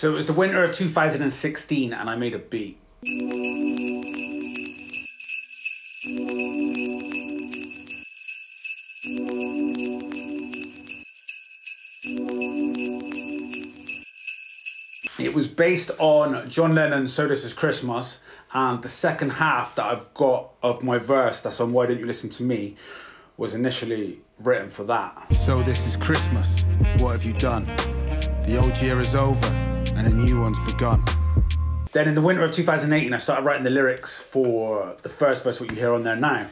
So it was the winter of 2016 and I made a beat. It was based on John Lennon's So This Is Christmas, and the second half that I've got of my verse that's on Why Don't You Listen to Me was initially written for that. So this is Christmas, what have you done? The old year is over and a new one's begun. Then in the winter of 2018 I started writing the lyrics for the first verse, what you hear on there now,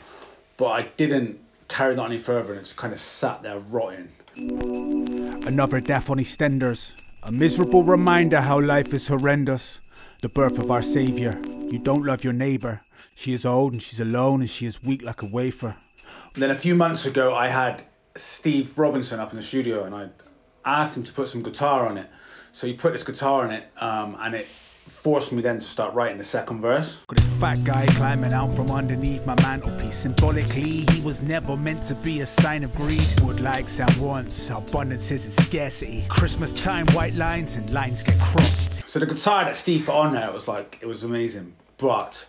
but I didn't carry that any further and it just kind of sat there rotting. Another death on EastEnders, a miserable reminder how life is horrendous. The birth of our saviour, you don't love your neighbour. She is old and she's alone and she is weak like a wafer. Then a few months ago I had Steve Robinson up in the studio and I asked him to put some guitar on it. So he put this guitar on it and it forced me then to start writing the second verse. Got this fat guy climbing out from underneath my mantelpiece. Symbolically, he was never meant to be a sign of greed. Would likes and wants, abundance is its scarcity. Christmas time, white lines and lines get crossed. So the guitar that Steve put on there, it was amazing. But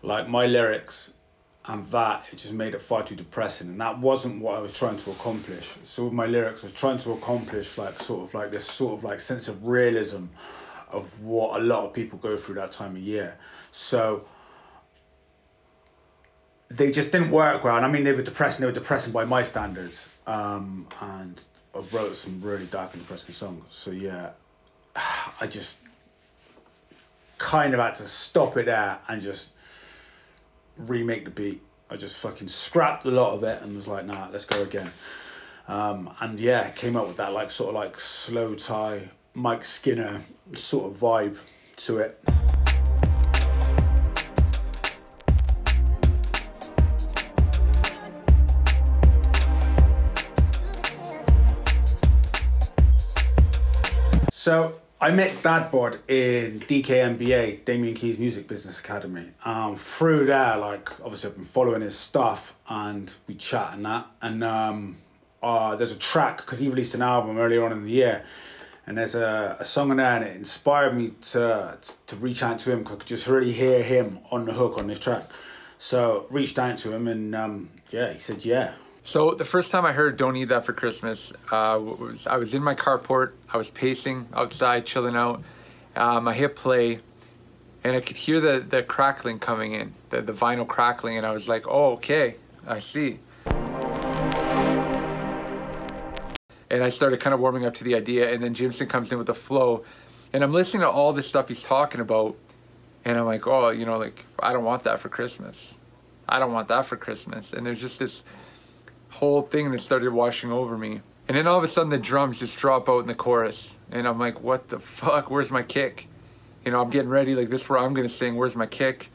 like my lyrics and that, it just made it far too depressing. And that wasn't what I was trying to accomplish. So with my lyrics, I was trying to accomplish this sense of realism of what a lot of people go through that time of year. So they just didn't work well. And I mean, they were depressing by my standards. And I wrote some really dark and depressing songs. So yeah, I just kind of had to stop it there and just remake the beat. I just fucking scrapped a lot of it and was like, nah, let's go again. And yeah, came up with that sort of slow tie, Mike Skinner sort of vibe to it. So I met DADBODD in DKMBA, Damien Key's Music Business Academy. Through there, obviously I've been following his stuff and we chat and that. And there's a track, because he released an album earlier on in the year, and there's a song on there and it inspired me to reach out to him because I could just really hear him on the hook on this track. So reached out to him and yeah, he said yeah. So the first time I heard Don't Need That for Christmas, I was in my carport, I was pacing outside, chilling out. I hit play and I could hear the crackling coming in, the vinyl crackling, and I was like, oh, okay, I see. And I started kind of warming up to the idea, and then Gimson comes in with the flow, and I'm listening to all this stuff he's talking about, and I'm like, oh, I don't want that for Christmas. I don't want that for Christmas. And there's just this whole thing that started washing over me. And then all of a sudden the drums just drop out in the chorus, and I'm like, what the fuck, where's my kick? I'm getting ready, this is where I'm gonna sing, where's my kick?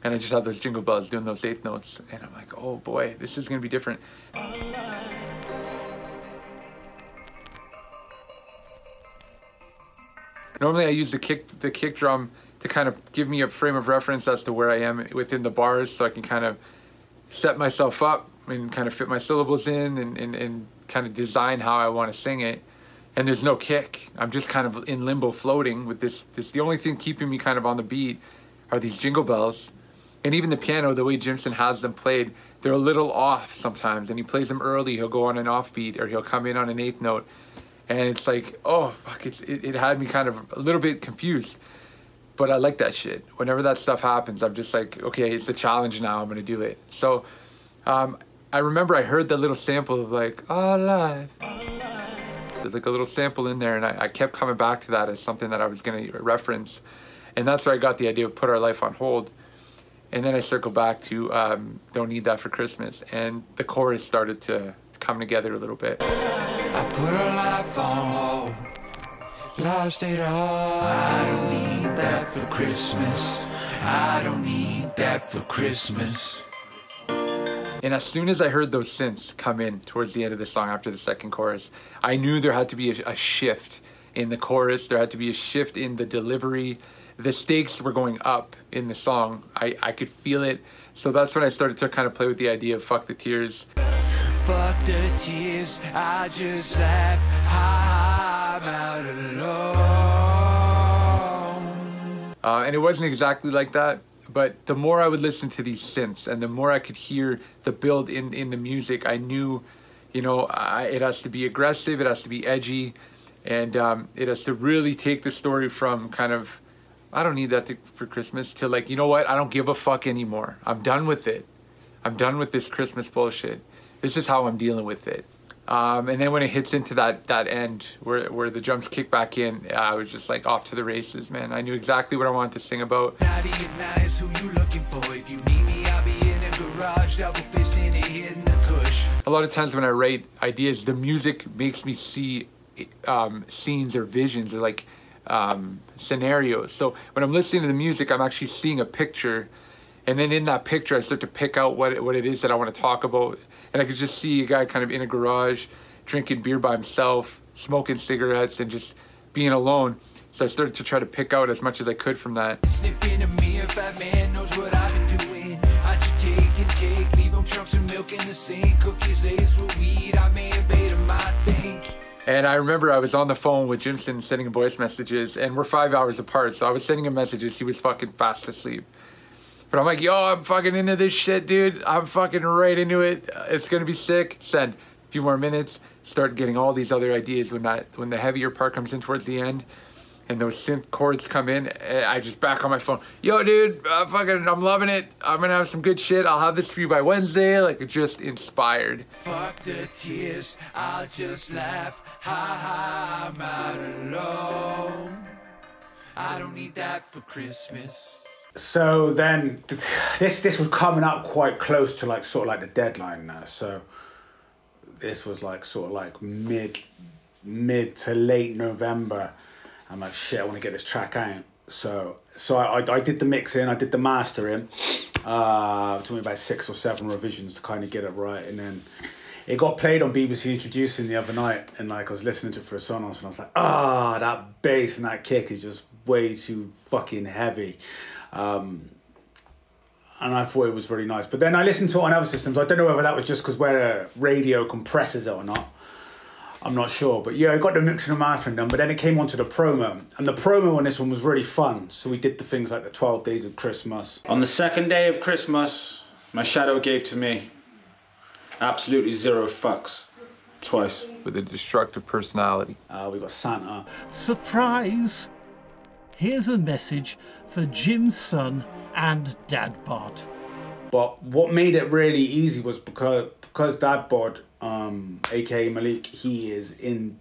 And I just have those jingle bells doing those eighth notes, and I'm like, oh boy, this is gonna be different. Normally I use the kick drum to kind of give me a frame of reference as to where I am within the bars, so I can kind of set myself up and kind of fit my syllables in and kind of design how I want to sing it. And there's no kick. I'm just kind of in limbo floating with this. The only thing keeping me kind of on the beat are these jingle bells. And even the piano, the way Gimson has them played, they're a little off sometimes. And he plays them early, he'll go on an offbeat, or he'll come in on an eighth note. And it's like, oh, fuck, it had me kind of a little bit confused. But I like that shit. Whenever that stuff happens, I'm just like, okay, it's a challenge now, I'm gonna do it. So I remember I heard that little sample of alive. There's a little sample in there, and I kept coming back to that as something that I was gonna reference. And that's where I got the idea of Put Our Life on Hold. And then I circled back to Don't Need That for Christmas. And the chorus started to come together a little bit. I put our life on hold, lost it all. I don't need that for Christmas. I don't need that for Christmas. And as soon as I heard those synths come in towards the end of the song after the second chorus, I knew there had to be a shift in the chorus. There had to be a shift in the delivery. The stakes were going up in the song. I could feel it. So that's when I started to kind of play with the idea of fuck the tears. Fuck the tears, I just laugh, I'm out alone. And it wasn't exactly like that, but the more I would listen to these synths and the more I could hear the build in the music, I knew, you know, it has to be aggressive, it has to be edgy, and it has to really take the story from kind of, I don't need that for Christmas, to like, you know what, I don't give a fuck anymore. I'm done with it. I'm done with this Christmas bullshit. This is how I'm dealing with it. And then when it hits into that end where the drums kick back in, I was just like off to the races, man. I knew exactly what I wanted to sing about. Who you looking for? If you need me, I'll be in the garage, double fist in it, hitting the cush. A lot of times when I write ideas, the music makes me see scenes or visions or like scenarios. So when I'm listening to the music, I'm actually seeing a picture, and then in that picture I start to pick out what it is that I want to talk about. And I could just see a guy kind of in a garage drinking beer by himself, smoking cigarettes, and just being alone. So I started to try to pick out as much as I could from that. Snip into me if that man knows what I've been doing. I just take and cake, leave them trunks and milk in the sink, cookies laced with weed, I may have made them, I think. And I remember I was on the phone with Gimson sending him voice messages, and we're 5 hours apart, so I was sending him messages. He was fucking fast asleep. But I'm like, yo, I'm fucking into this shit, dude. I'm fucking right into it. It's gonna be sick. Send. A few more minutes. Start getting all these other ideas when the heavier part comes in towards the end, and those synth chords come in. I just back on my phone. Yo, dude, I'm loving it. I'm gonna have some good shit. I'll have this for you by Wednesday. Like, it just inspired. Fuck the tears, I'll just laugh. Ha ha, I'm out alone. I don't need that for Christmas. So then this was coming up quite close to like sort of like the deadline now. So this was like sort of like mid to late November. I'm like, shit, I want to get this track out. So I did the mixing, I did the mastering. It took me about 6 or 7 revisions to kind of get it right, and then it got played on BBC Introducing the other night, and like I was listening to it for a Sonos, and I was like, that bass and that kick is just way too fucking heavy. And I thought it was really nice. But then I listened to it on other systems. I don't know whether that was just because where a radio compresses it or not. I'm not sure. But yeah, I got the mixing and mastering done. But then it came onto the promo. And the promo on this one was really fun. So we did the things like the 12 days of Christmas. On the second day of Christmas, my shadow gave to me absolutely 0 fucks. Twice. With a destructive personality. We got Santa. Surprise! Here's a message for Jim's son and DADBODD. But what made it really easy was because DADBODD, a.k.a. Malik, he is in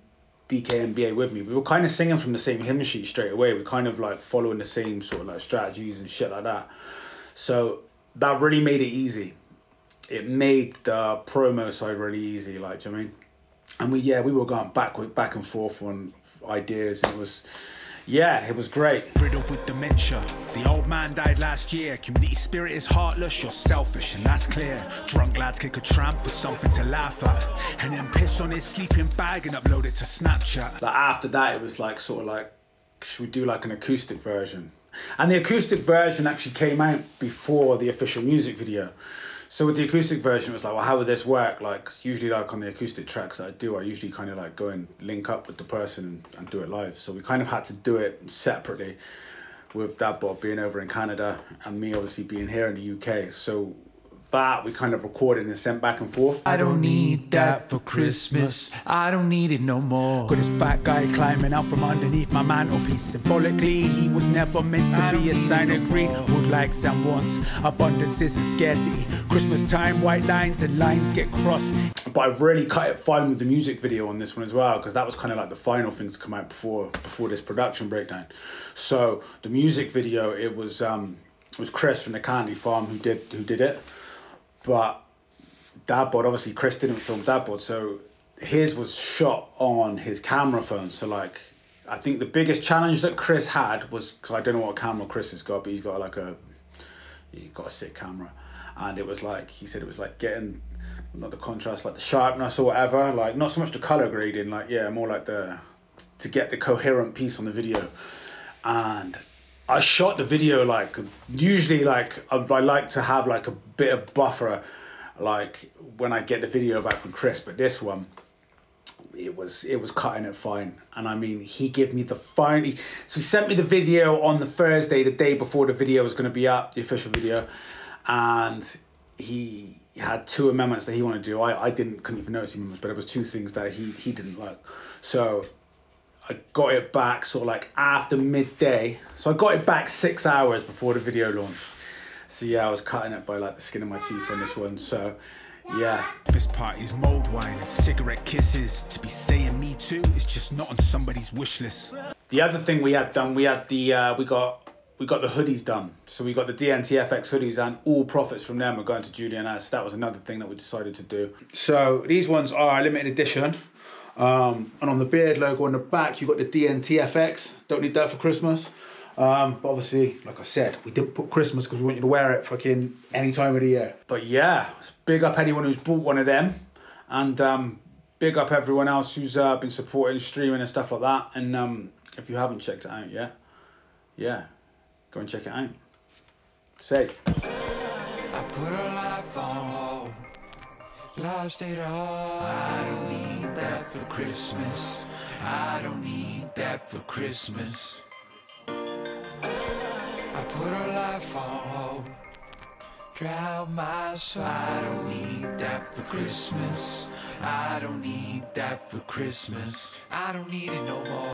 DKNBA with me. We were kind of singing from the same hymn sheet straight away. We're kind of like following the same sort of like strategies and shit like that. So that really made it easy. It made the promo side really easy, like, do you know what I mean? And we were going back and forth on ideas, and it was great. Riddled with dementia. The old man died last year. Community spirit is heartless, you're selfish, and that's clear. Drunk lads kick a tramp with something to laugh at, and then piss on his sleeping bag and upload it to Snapchat. Like after that, it was like sort of like, should we do like an acoustic version? And the acoustic version actually came out before the official music video. So with the acoustic version, it was like, well, how would this work? Like, usually like on the acoustic tracks that I do, I usually kind of like go and link up with the person and do it live. So we kind of had to do it separately, with DADBODD being over in Canada and me obviously being here in the UK. So that we kind of recorded and sent back and forth. I don't need that for Christmas. I don't need it no more. Got this fat guy climbing out from underneath my mantelpiece. Symbolically, he was never meant to be a sign of greed. Would likes and wants, abundances and scarcity. Christmas time, white lines and lines get crossed. But I really cut it fine with the music video on this one as well, because that was kind of like the final thing to come out before this production breakdown. So the music video, it was Chris from the Candy Farm who did it. But DADBODD, obviously Chris didn't film DADBODD, so his was shot on his camera phone. So like, I think the biggest challenge that Chris had was, because I don't know what camera Chris has got, but he's got a sick camera. And it was like, he said it was like getting, not the contrast, like the sharpness or whatever, like not so much the color grading, like, yeah, more like to get the coherent piece on the video. And I shot the video like, usually like, I like to have like a bit of buffer, like when I get the video back from Chris, but this one, it was cutting it fine. And I mean, he gave me the fine. So he sent me the video on the Thursday, the day before the video was going to be up, the official video, and he had 2 amendments that he wanted to do. I couldn't even notice the amendments, but it was 2 things that he didn't like. So I got it back sort of like after midday. So I got it back 6 hours before the video launched. So yeah, I was cutting it by like the skin of my teeth on this one. So yeah. This party's mulled wine and cigarette kisses. To be saying me too is just not on somebody's wish list. The other thing we had done, we got the hoodies done. So we got the DNTFX hoodies, and all profits from them are going to Julian S. That was another thing that we decided to do. So these ones are limited edition. And on the beard logo on the back, you got the DNTFX. Don't need that for Christmas. But obviously, like I said, we didn't put Christmas because we want you to wear it fucking any time of the year. But yeah, big up anyone who's bought one of them, and big up everyone else who's been supporting streaming and stuff like that. And if you haven't checked it out yet, yeah, go and check it out. Safe. I put a life on hold, lost it all. I don't need that for Christmas. I don't need that for Christmas. I put a life on hold, drown my soul. I don't need that for Christmas. I don't need that for Christmas. I don't need it no more.